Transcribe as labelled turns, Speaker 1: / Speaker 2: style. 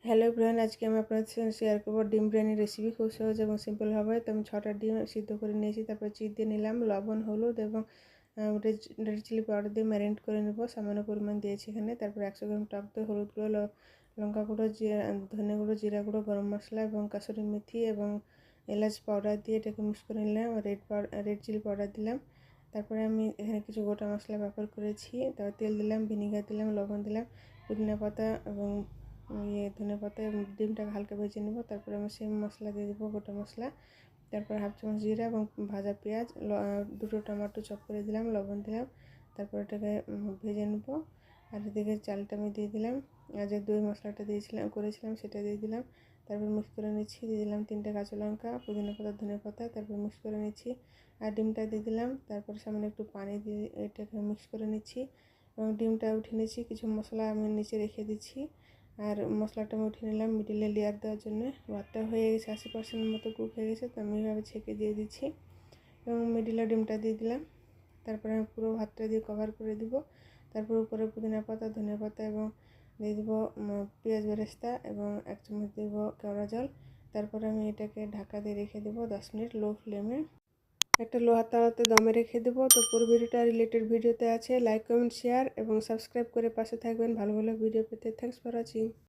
Speaker 1: Hello everyone, আজকে আমি আপনাদের সাথে শেয়ার করবো ডিম বিরিয়ানির রেসিপি। খুব সহজ এবং সিম্পল হবে। তো আমি 6টা ডিম সিদ্ধ করে নিয়েছি, তারপর চিট দিয়ে নিলাম, লবণ, হলুদ এবং রেড চিলি পাউডার দিয়ে ম্যারিনেট করে নেব। সামান্য পরিমাণ দিয়েছি এখানে। তারপর 100 গ্রাম টক দই, হলুদ গুঁড়ো, লঙ্কা গুঁড়ো, ধনে গুঁড়ো, জিরা গুঁড়ো, গরম মশলা এবং কাসুরি মেথি এবং এলাচ পাউডার দিয়ে এটাকে মিক্স করে নিলাম। রেড চিলি পাউডার দিলাম। তারপরে আমি এখানে কিছু গোটা মশলা ব্যবহার করেছি। তারপর তেল দিলাম, ভিনিগার দিলাম, লবণ দিলাম, পুদিনা পাতা এবং ধনেপাতা এবং ডিমটাকে হালকা ভেজে নেব। তারপরে আমি সেম মশলা দিয়ে দেবো, গোটা মশলা। তারপর হাফ চামচ জিরা এবং ভাজা পেঁয়াজ, দুটো টমেটো চপ করে দিলাম, লবণ দিলাম। তারপর এটাকে ভেজে নেব। আর এদিকে চালটা আমি দিয়ে দিলাম, আর যে দই মশলাটা করেছিলাম সেটা দিয়ে দিলাম। তারপর মিক্স করে নিচ্ছি, দিয়ে দিলাম 3টে কাঁচা লঙ্কা, পুদিনা পাতা, ধনে পাতা। তারপর মিক্স করে নিচ্ছি আর ডিমটা দিয়ে দিলাম। তারপর সামনে একটু পানি দিয়ে এটাকে মিক্স করে নিচ্ছি এবং ডিমটা উঠে নিচ্ছি। কিছু মশলা আমি নিচে রেখে দিচ্ছি আর মশলাটা আমি উঠিয়ে নিলাম মিডিলে লেয়ার দেওয়ার জন্য। ভাতটা হয়ে গেছে, 80% মতো কুক হয়ে গেছে। তো আমি এভাবে ছেঁকে দিয়ে দিচ্ছি এবং মিডিলে ডিমটা দিয়ে দিলাম। তারপরে আমি পুরো ভাতটা দিয়ে কভার করে দিব। তারপর উপরে পুদিনা পাতা, ধনিয়া পাতা এবং দিয়ে দেবো পেঁয়াজ বেরেস্তা এবং 1 চামচ দেবো কেওড়া জল। তারপরে আমি এটাকে ঢাকা দিয়ে রেখে দেবো 10 মিনিট লো ফ্লেমে। একটা লোহার তাওয়াতে দমে রেখে দেবো। তো পুরো ভিডিওটা রিলেটেড ভিডিওতে আছে। লাইক, কমেন্ট, শেয়ার এবং সাবস্ক্রাইব করে পাশে থাকবেন ভালো ভালো ভিডিও পেতে। Thanks for watching.